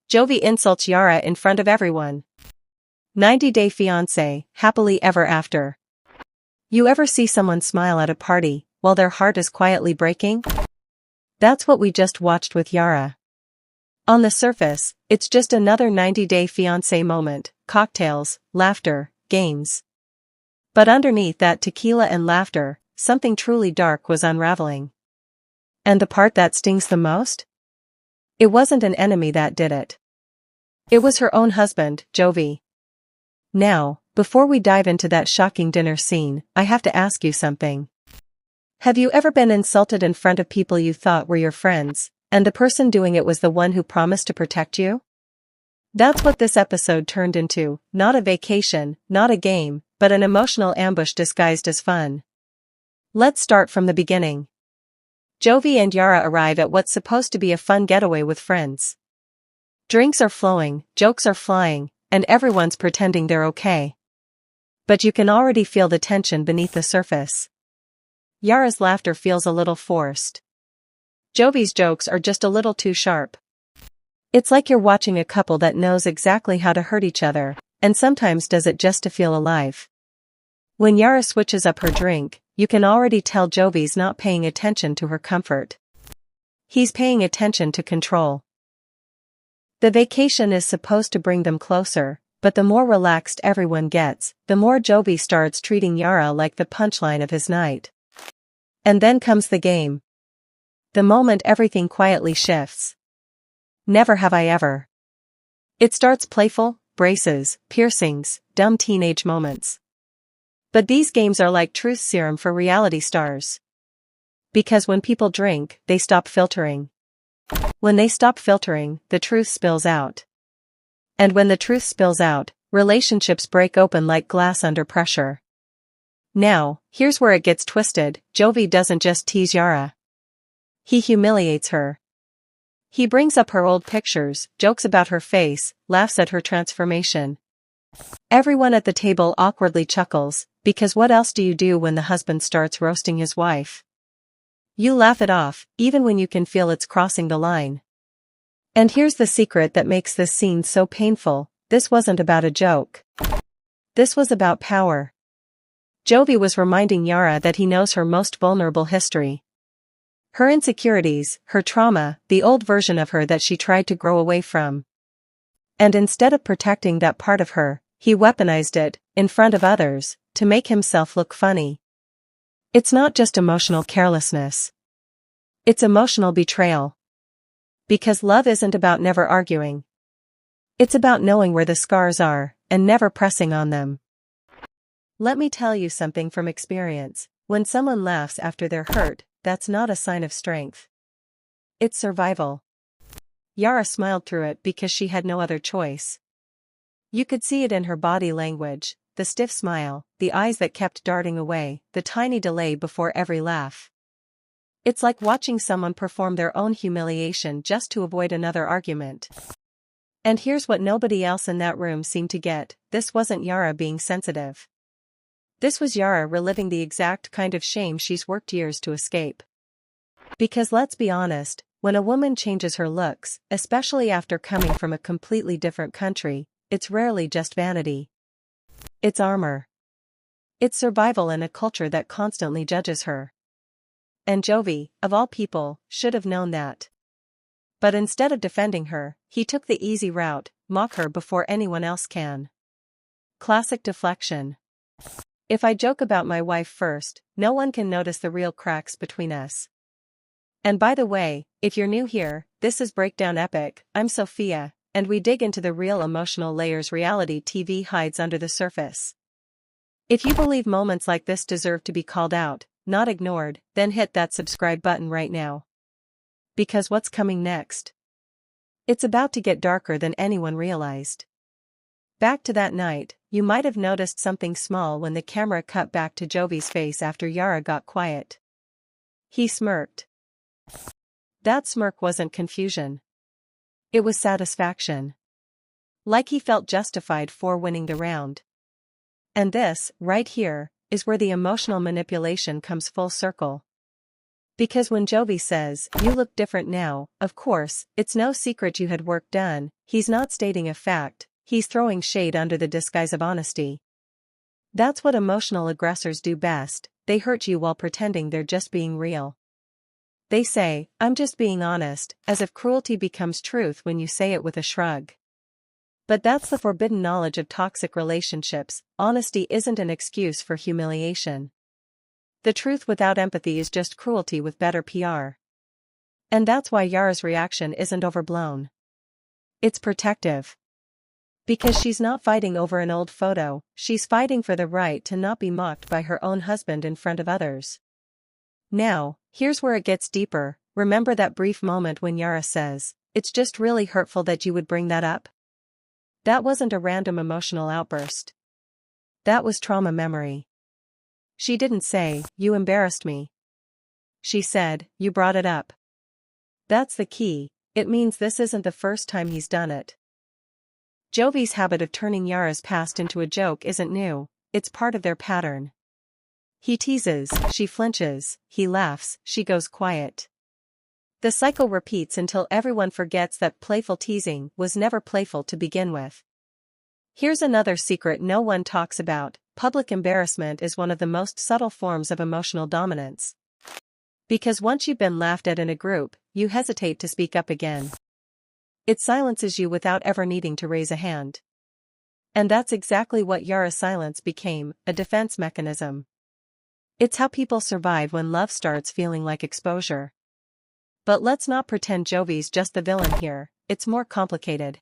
Jovi insults Yara in front of everyone. 90-Day Fiancé, happily ever after. You ever see someone smile at a party, while their heart is quietly breaking? That's what we just watched with Yara. On the surface, it's just another 90-Day Fiancé moment, cocktails, laughter, games. But underneath that tequila and laughter, something truly dark was unraveling. And the part that stings the most? It wasn't an enemy that did it. It was her own husband, Jovi. Now, before we dive into that shocking dinner scene, I have to ask you something. Have you ever been insulted in front of people you thought were your friends, and the person doing it was the one who promised to protect you? That's what this episode turned into, not a vacation, not a game, but an emotional ambush disguised as fun. Let's start from the beginning. Jovi and Yara arrive at what's supposed to be a fun getaway with friends. Drinks are flowing, jokes are flying, and everyone's pretending they're okay. But you can already feel the tension beneath the surface. Yara's laughter feels a little forced. Jovi's jokes are just a little too sharp. It's like you're watching a couple that knows exactly how to hurt each other, and sometimes does it just to feel alive. When Yara switches up her drink, you can already tell Jovi's not paying attention to her comfort. He's paying attention to control. The vacation is supposed to bring them closer, but the more relaxed everyone gets, the more Jovi starts treating Yara like the punchline of his night. And then comes the game. The moment everything quietly shifts. Never have I ever. It starts playful, braces, piercings, dumb teenage moments. But these games are like truth serum for reality stars. Because when people drink, they stop filtering. When they stop filtering, the truth spills out. And when the truth spills out, relationships break open like glass under pressure. Now, here's where it gets twisted. Jovi doesn't just tease Yara. He humiliates her. He brings up her old pictures, jokes about her face, laughs at her transformation. Everyone at the table awkwardly chuckles, because what else do you do when the husband starts roasting his wife? You laugh it off, even when you can feel it's crossing the line. And here's the secret that makes this scene so painful: this wasn't about a joke. This was about power. Jovi was reminding Yara that he knows her most vulnerable history. Her insecurities, her trauma, the old version of her that she tried to grow away from. And instead of protecting that part of her, he weaponized it, in front of others, to make himself look funny. It's not just emotional carelessness. It's emotional betrayal. Because love isn't about never arguing. It's about knowing where the scars are, and never pressing on them. Let me tell you something from experience: when someone laughs after they're hurt, that's not a sign of strength. It's survival. Yara smiled through it because she had no other choice. You could see it in her body language, the stiff smile, the eyes that kept darting away, the tiny delay before every laugh. It's like watching someone perform their own humiliation just to avoid another argument. And here's what nobody else in that room seemed to get: this wasn't Yara being sensitive. This was Yara reliving the exact kind of shame she's worked years to escape. Because let's be honest, when a woman changes her looks, especially after coming from a completely different country, it's rarely just vanity. It's armor. It's survival in a culture that constantly judges her. And Jovi, of all people, should have known that. But instead of defending her, he took the easy route: mock her before anyone else can. Classic deflection. If I joke about my wife first, no one can notice the real cracks between us. And by the way, if you're new here, this is Breakdown Epic. I'm Sophia, and we dig into the real emotional layers reality TV hides under the surface. If you believe moments like this deserve to be called out, not ignored, then hit that subscribe button right now. Because what's coming next? It's about to get darker than anyone realized. Back to that night, you might have noticed something small when the camera cut back to Jovi's face after Yara got quiet. He smirked. That smirk wasn't confusion. It was satisfaction. Like he felt justified for winning the round. And this, right here, is where the emotional manipulation comes full circle. Because when Jovi says, "You look different now," of course, it's no secret you had work done. He's not stating a fact, he's throwing shade under the disguise of honesty. That's what emotional aggressors do best, they hurt you while pretending they're just being real. They say, "I'm just being honest," as if cruelty becomes truth when you say it with a shrug. But that's the forbidden knowledge of toxic relationships. Honesty isn't an excuse for humiliation. The truth without empathy is just cruelty with better PR. And that's why Yara's reaction isn't overblown. It's protective. Because she's not fighting over an old photo, she's fighting for the right to not be mocked by her own husband in front of others. Now, here's where it gets deeper. Remember that brief moment when Yara says, "It's just really hurtful that you would bring that up"? That wasn't a random emotional outburst. That was trauma memory. She didn't say, "You embarrassed me." She said, "You brought it up." That's the key. It means this isn't the first time he's done it. Jovi's habit of turning Yara's past into a joke isn't new, it's part of their pattern. He teases, she flinches, he laughs, she goes quiet. The cycle repeats until everyone forgets that playful teasing was never playful to begin with. Here's another secret no one talks about: public embarrassment is one of the most subtle forms of emotional dominance. Because once you've been laughed at in a group, you hesitate to speak up again. It silences you without ever needing to raise a hand. And that's exactly what Yara's silence became, a defense mechanism. It's how people survive when love starts feeling like exposure. But let's not pretend Jovi's just the villain here, it's more complicated.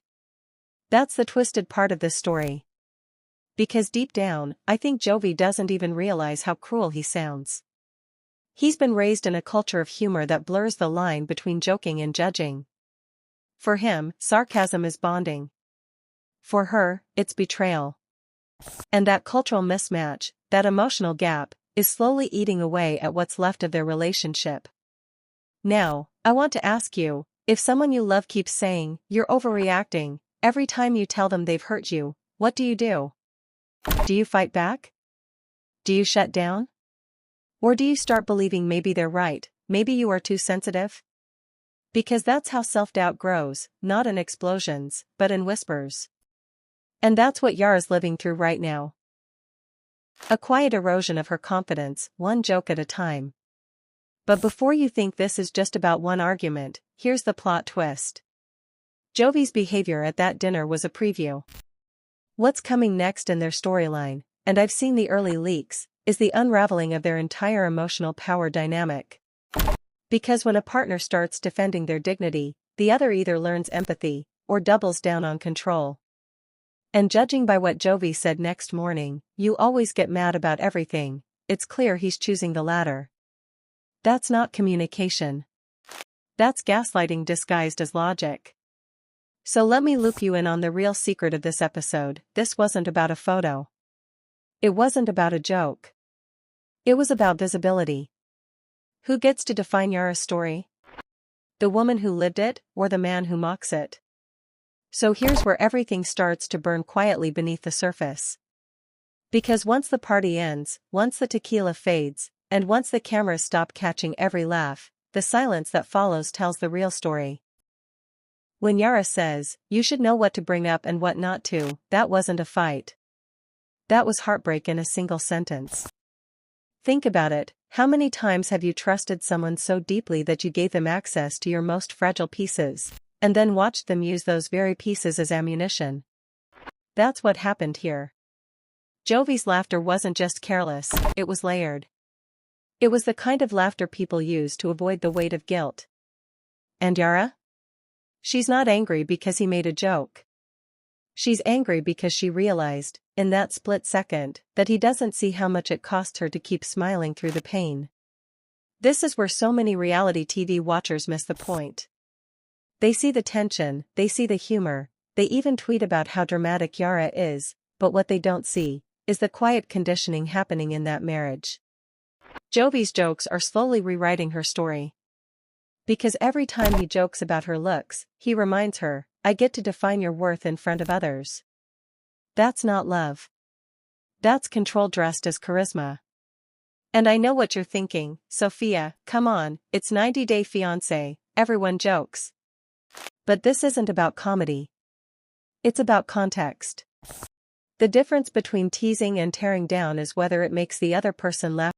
That's the twisted part of this story. Because deep down, I think Jovi doesn't even realize how cruel he sounds. He's been raised in a culture of humor that blurs the line between joking and judging. For him, sarcasm is bonding. For her, it's betrayal. And that cultural mismatch, that emotional gap, is slowly eating away at what's left of their relationship. Now, I want to ask you, if someone you love keeps saying, "You're overreacting," every time you tell them they've hurt you, what do you do? Do you fight back? Do you shut down? Or do you start believing maybe they're right, maybe you are too sensitive? Because that's how self-doubt grows, not in explosions, but in whispers. And that's what Yara's living through right now. A quiet erosion of her confidence, one joke at a time. But before you think this is just about one argument, here's the plot twist. Jovi's behavior at that dinner was a preview. What's coming next in their storyline, and I've seen the early leaks, is the unraveling of their entire emotional power dynamic. Because when a partner starts defending their dignity, the other either learns empathy, or doubles down on control. And judging by what Jovi said next morning, "You always get mad about everything," it's clear he's choosing the latter. That's not communication. That's gaslighting disguised as logic. So let me loop you in on the real secret of this episode. This wasn't about a photo. It wasn't about a joke. It was about visibility. Who gets to define Yara's story? The woman who lived it, or the man who mocks it? So here's where everything starts to burn quietly beneath the surface. Because once the party ends, once the tequila fades, and once the cameras stop catching every laugh, the silence that follows tells the real story. When Yara says, "You should know what to bring up and what not to," that wasn't a fight. That was heartbreak in a single sentence. Think about it, how many times have you trusted someone so deeply that you gave them access to your most fragile pieces, and then watched them use those very pieces as ammunition? That's what happened here. Jovi's laughter wasn't just careless, it was layered. It was the kind of laughter people use to avoid the weight of guilt. And Yara? She's not angry because he made a joke. She's angry because she realized, in that split second, that he doesn't see how much it costs her to keep smiling through the pain. This is where so many reality TV watchers miss the point. They see the tension, they see the humor, they even tweet about how dramatic Yara is, but what they don't see is the quiet conditioning happening in that marriage. Jovi's jokes are slowly rewriting her story. Because every time he jokes about her looks, he reminds her, "I get to define your worth in front of others." That's not love. That's control dressed as charisma. And I know what you're thinking, Sophia, come on, it's 90 Day Fiancé, everyone jokes. But this isn't about comedy. It's about context. The difference between teasing and tearing down is whether it makes the other person laugh